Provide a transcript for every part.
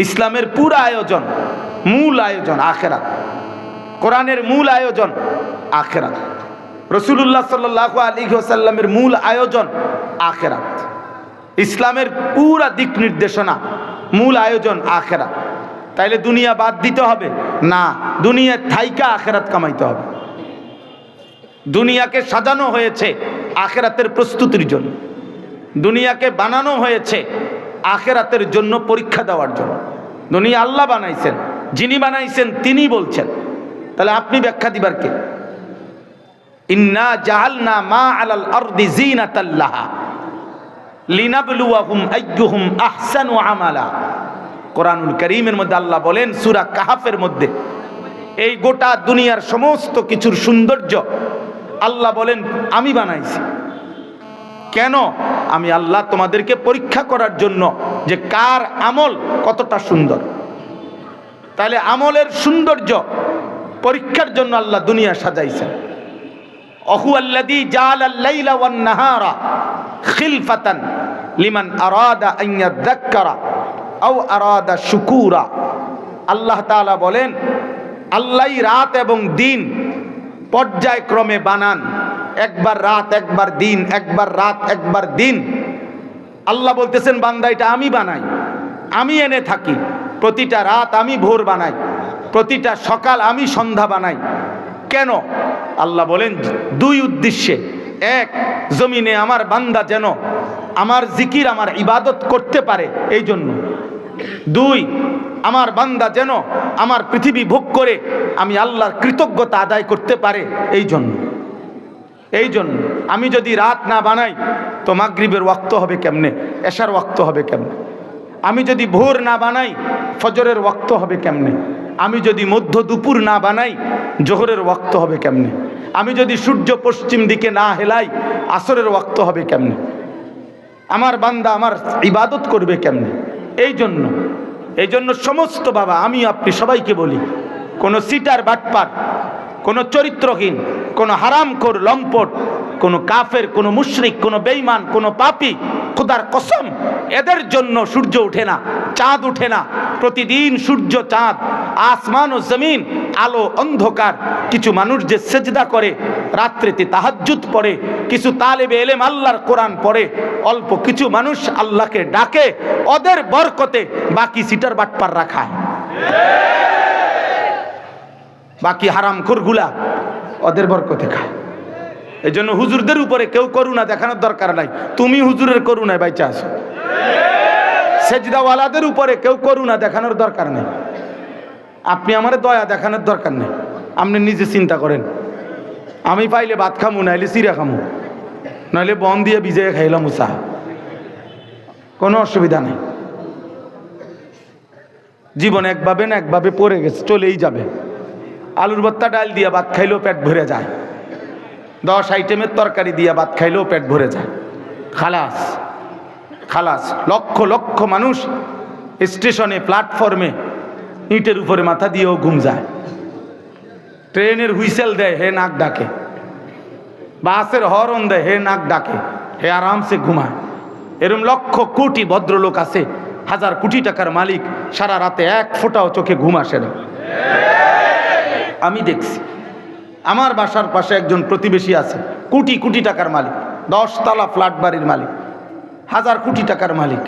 ইসলামের পুরো আয়োজন, মূল আয়োজন আখিরাত। কোরআনের মূল আয়োজন আখিরাত। রাসূলুল্লাহ সাল্লাল্লাহু আলাইহি ওয়াসাল্লামের মূল আয়োজন আখিরাত। ইসলামের পুরা দিক নির্দেশনা, মূল আয়োজন আখিরাত। তাইলে দুনিয়া বাদ দিতে হবে না, দুনিয়ায় থাইকা আখিরাত কামাইতে হবে। দুনিয়াকে সাজানো হয়েছে আখিরাতের প্রস্তুতির জন্য, দুনিয়াকে বানানো হয়েছে আখিরাতের জন্য, পরীক্ষা দেওয়ার জন্য। দুনিয়া আল্লাহ বানাইছেন, যিনি বানাইছেন তিনি বলছেন, তাহলে আপনি ব্যাখ্যা দিবার কে? ইন্না জাআলনা মা আলাল আরদি জিনাতাল লাহা লিনাবলুয়াহুম আইয়ুহুম আহসানু আমালা। কোরআনুল কারীমের মধ্যে আল্লাহ বলেন সূরা কাহাফের মধ্যে, এই গোটা দুনিয়ার সমস্ত কিছুর সৌন্দর্য আল্লাহ বলেন আমি বানাইছি। কেন? আমি আল্লাহ তোমাদেরকে পরীক্ষা করার জন্য যে কার আমল কতটা সুন্দর। তাহলে আমলের সৌন্দর্য পরীক্ষার জন্য আল্লাহ দুনিয়া সাজাইছেন। অহুয়াল্লাযী জাআলাল লাইলা ওয়ান নাহারা খিলফাতান লিমান আরাদা আন ইয়াযাক্কারা আও আরাদা শুকুরা। আল্লাহ তাআলা বলেন আল্লাহই রাত এবং দিন পর্যায়ক্রমে বানান, একবার রাত একবার দিন, একবার রাত একবার দিন। আল্লাহ বলতেছেন বান্দা এটা আমি বানাই, আমি এনে থাকি। প্রতিটা রাত আমি ভোর বানাই, প্রতিটা সকাল আমি সন্ধ্যা বানাই। কেন? আল্লাহ বলেন দুই উদ্দেশ্যে। এক, জমিনে আমার বান্দা যেন আমার জিকির, আমার ইবাদত করতে পারে এই জন্য। দুই, আমার বান্দা যেন আমার পৃথিবী ভোগ করে আমি আল্লাহর কৃতজ্ঞতা আদায় করতে পারে এই জন্য। এই জন্য আমি যদি রাত না বানাই তো মাগরিবের ওয়াক্ত হবে কেমনে, এশার ওয়াক্ত হবে কেমনে? আমি যদি ভোর না বানাই ফজরের ওয়াক্ত হবে কেমনে? আমি যদি মধ্য দুপুর না বানাই জোহরের ওয়াক্ত হবে কেমনে? আমি যদি সূর্য পশ্চিম দিকে না হেলাই আসরের ওয়াক্ত হবে কেমনে? আমার বান্দা আমার ইবাদত করবে কেমনে? এই জন্য সমস্ত বাবা, আমি আপনি সবাইকে বলি, কোনো সিটার বাটপার, কোনো চরিত্রহীন, কোনো হারামখোর লম্পট, কোনো কাফের, কোনো মুশরিক, কোনো বেঈমান, কোনো পাপী, খোদার কসম এদের জন্য সূর্য ওঠে না, চাঁদ ওঠে না। প্রতিদিন সূর্য চাঁদ, আসমান ও জমিন, আলো অন্ধকার। কিছু মানুষ যে সেজদা করে, রাত্রিতে তাহাজ্জুদ পড়ে, কিছু তালেবে এলেম আল্লাহর কোরআন পড়ে, অল্প কিছু মানুষ আল্লাহকে ডাকে, ওদের বরকতে বাকি সিটার বাটপার রাখায়। বাকি হারামখোরগুলা ওদের বরকতে খায়। এই জন্য হুজুরদের উপরে কেউ করুণা দেখানোর দরকার নাই। তুমি হুজুরের করুণায় বাইচা আছো। সেজদাওয়ালাদের উপরে কেউ করুণা দেখানোর দরকার নেই। আপনি আমারে দয়া দেখানোর দরকার নেই। আপনি নিজে চিন্তা করেন, আমি পাইলে ভাত খামু, নাইলে চিরা খামু, নাইলে বন দিয়ে ভিজে খাইলাম চা, কোনো অসুবিধা নেই। জীবন একভাবে না একভাবে পড়ে গেছে, চলেই যাবে। আলুর ভর্তা ডাল দিয়ে ভাত খাইলেও পেট ভরে যায়, 10 আইটেমের তরকারি দিয়ে ভাত খাইলেও পেট ভরে যায়। খালাস খালাস। লক্ষ লক্ষ মানুষ স্টেশনে, প্ল্যাটফর্মে ইটের উপরে মাথা দিয়েও ঘুম যায়। ট্রেনের হুইসেল দেয়, হে নাক ডাকে। বাসের হর্ন দেয়, হে নাক ডাকে, হে আরামসে ঘুমায়। এরকম লক্ষ কোটি ভদ্রলোক আছে, হাজার কোটি টাকার মালিক, সারা রাতে এক ফোঁটাও চোখে ঘুম আসে না। আমি দেখছি, আমার বাসার পাশে একজন প্রতিবেশী আছে, কোটি কোটি টাকার মালিক, 10 তলা ফ্ল্যাট বাড়ির মালিক, হাজার কোটি টাকার মালিক।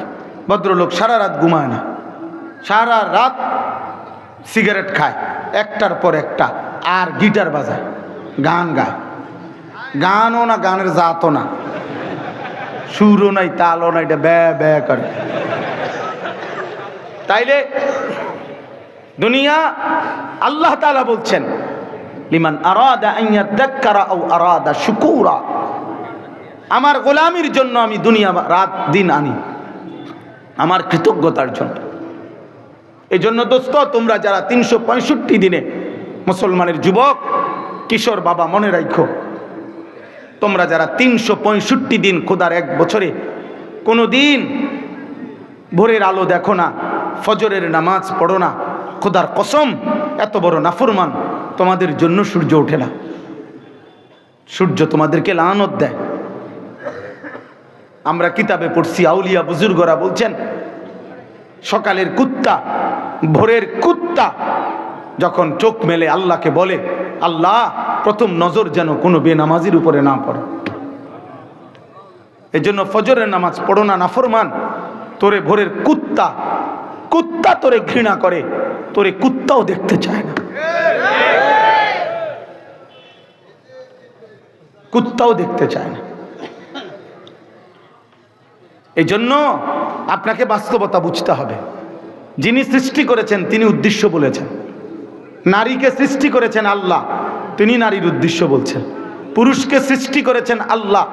ভদ্রলোক সারা রাত ঘুমায় না, সারা রাত সিগারেট খায় একটার পর একটা, আর গিটার বাজায়, গান গায়। গানও না, গানের জাতও না, সুরও নাই, তালও নাই, এটা ব্যা ব্যা করে। তাইলে দুনিয়া, আল্লাহ তাআলা বলছেন লিমান আরাদা আন ইয়াযাক্কারা আও আরাদা শুকুরা। আমার গোলামির জন্য আমি দুনিয়া রাত দিন আনি, আমার কৃতজ্ঞতার জন্য। এই জন্য দোস্ত, তোমরা যারা 365 দিনে মুসলমানের যুবক কিশোর বাবা, মনে রাখো, তোমরা যারা 365 দিন, খোদার এক বছরে কোনো দিন ভোরের আলো দেখো না, ফজরের নামাজ পড়ো না, খোদার কসম এত বড় নাফরমান, তোমাদের জন্য সূর্য ওঠে না। সূর্য তোমাদেরকে লানত দেয়। আমরা কিতাবে পড়ছি, আউলিয়া বুজুর্গরা বলছেন সকালের কুত্তা ভোরের কুত্তা যখন চোখ মেলে আল্লাহকে বলে, আল্লাহ প্রথম নজর যেন কোনো বেনামাজির উপরে না পড়ে। এজন্য ফজরের নামাজ পড়ো না নাফরমান, তোরে ভোরের কুত্তা কুত্তা তোরে ঘৃণা করে, তোরে কুত্তাও দেখতে চায় না, কুত্তাও দেখতে চায় না। এই জন্য আপনাকে বাস্তবতা বুঝতে হবে। যিনি সৃষ্টি করেছেন তিনি উদ্দেশ্য বলেছেন। নারীকে সৃষ্টি করেছেন আল্লাহ, তিনি নারীর উদ্দেশ্য বলছেন। পুরুষকে সৃষ্টি করেছেন আল্লাহ,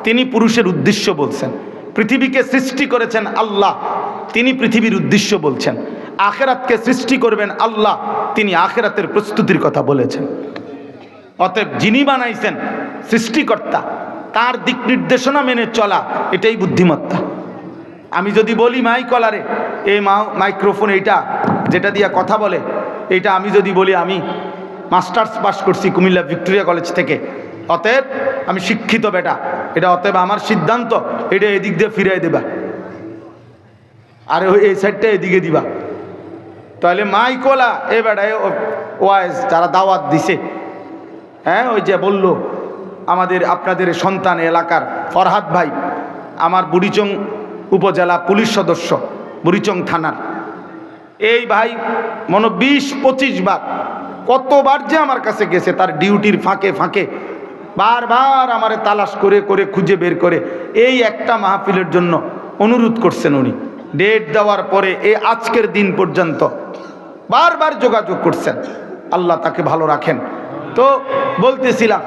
তিনি পুরুষের উদ্দেশ্য বলছেন। পৃথিবীকে সৃষ্টি করেছেন আল্লাহ, তিনি পৃথিবীর উদ্দেশ্য বলছেন। আখিরাতকে সৃষ্টি করবেন আল্লাহ, তিনি আখিরাতের প্রস্তুতির কথা বলেছেন। অতএব যিনি বানাইছেন সৃষ্টিকর্তা, তার দিক নির্দেশনা মেনে চলা, এটাই বুদ্ধিমত্তা। আমি যদি বলি মাইকলারে, এই মাইক্রোফোন এইটা যেটা দিয়া কথা বলে, এইটা আমি যদি বলি আমি মাস্টার্স পাস করছি কুমিল্লা ভিক্টোরিয়া কলেজ থেকে, অতএব আমি শিক্ষিত বেটা, এটা অতএব আমার সিদ্ধান্ত, এটা এদিক দিয়ে ফিরাই দেবা, আর এই সাইডটা এদিকে দিবা। তাহলে মাইকলা এ বেটা ওয়াইজ যারা দাওয়াত দিছে, হ্যাঁ ওই যে বলল আমাদের আপনাদের সন্তান এলাকার ফরহাদ ভাই, আমার বুড়িচং উপজেলা পুলিশ সদস্য, বুড়িচং থানার এই ভাই, মনে 20-25 বার, কতবার যে আমার কাছে গেছে তার ডিউটির ফাঁকে ফাঁকে, বারবার আমারে তালাশ করে করে খুঁজে বের করে এই একটা মাহফিলের জন্য অনুরোধ করছেন। উনি ডেট দেওয়ার পরে এই আজকের দিন পর্যন্ত বারবার যোগাযোগ করছেন। আল্লাহ তাকে ভালো রাখেন। তো বলতেছিলাম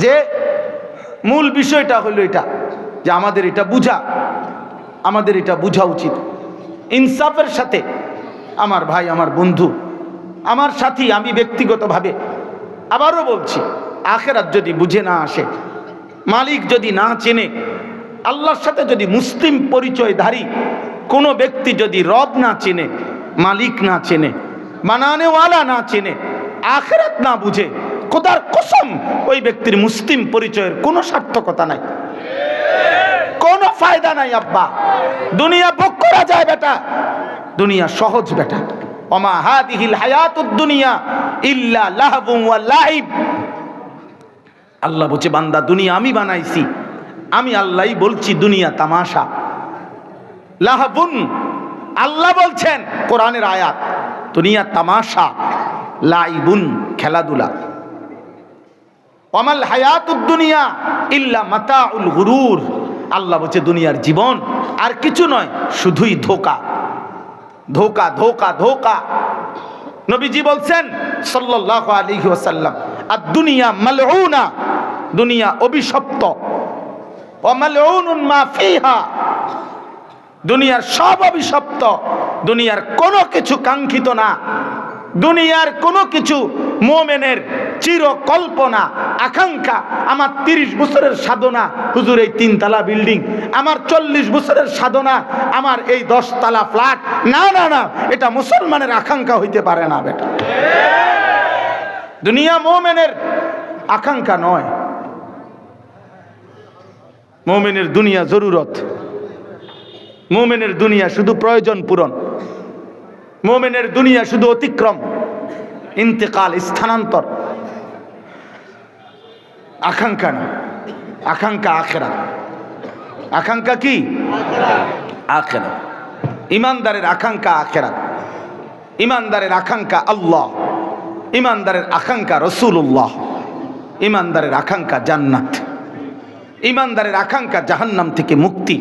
যে মূল বিষয়টা হলো এটা, যে আমাদের এটা বুঝা উচিত ইনসাফের সাথে। আমার ভাই, আমার বন্ধু, আমার সাথী, আমি ব্যক্তিগতভাবে আবারও বলছি, আখিরাত যদি বুঝে না আসে, মালিক যদি না চেনে, আল্লাহর সাথে যদি মুসলিম পরিচয়ধারী কোনো ব্যক্তি যদি রব না চেনে, মালিক না চেনে, বানানেওয়ালা না চেনে, আখিরাত না বুঝে, খোদার কসম ওই ব্যক্তির মুসলিম পরিচয়ের কোনো সার্থকতা নাই, কোনো ফায়দা নাই। আব্বা, দুনিয়া ভোগ করা যায় বেটা, দুনিয়া সহজ বেটা। ওমা হাদিহিল হায়াতুদ দুনিয়া ইল্লা লাহবুন ওয়া লাইব। আল্লাহ বলছে, বান্দা দুনিয়া আমি বানাইছি, আমি আল্লাহই বলছি দুনিয়া তামাশা। লাহবুন, আল্লাহ বলছেন কোরআনের আয়াত, দুনিয়া তামাশা, লাইবুন খেলাধুলা। ওয়ামাল হায়াতুদ দুনিয়া ইল্লা মাতাউল গুরুর। আল্লাহ বলছে দুনিয়ার জীবন আর কিছু নয়, শুধুই ধোঁকা, ধোঁকা, ধোঁকা, ধোঁকা। নবীজি বলছেন সাল্লাল্লাহু আলাইহি ওয়াসাল্লাম, আদ-দুনিয়া মালউনা, দুনিয়া অভিশপ্ত, ওয়া মালউনুন মা ফিহা, দুনিয়ার সব অভিশপ্ত, দুনিয়ার কোনো কিছু কাঙ্ক্ষিত না, দুনিয়ার কোনো কিছু মুমিনের চিরকল্পনা আকাঙ্ক্ষা। আমার 30 বছরের সাধনা হুজুর এই 3 তলা বিল্ডিং, আমার 40 বছরের সাধনা আমার এই 10 তলা ফ্ল্যাট, না না না, এটা মুসলমানের আকাঙ্ক্ষা হইতে পারে না বেটা। দুনিয়া মুমিনের আকাঙ্ক্ষা নয়। মুমিনের দুনিয়া জরুরত, মুমিনের দুনিয়া শুধু প্রয়োজন পূরণ, মুমিনের দুনিয়া শুধু অতিক্রম, ইন্তেকাল, স্থানান্তর। আকাঙ্ক্ষা না, আকাঙ্ক্ষা আখিরাত। আকাঙ্ক্ষা কি? আখিরাত। ইমানদারের আকাঙ্ক্ষা আখিরাত, ইমানদারের আকাঙ্ক্ষা আল্লাহ, ইমানদারের আকাঙ্ক্ষা রাসূলুল্লাহ, ইমানদারের আকাঙ্ক্ষা জান্নাত, ইমানদারের আকাঙ্ক্ষা জাহান্নাম থেকে মুক্তি।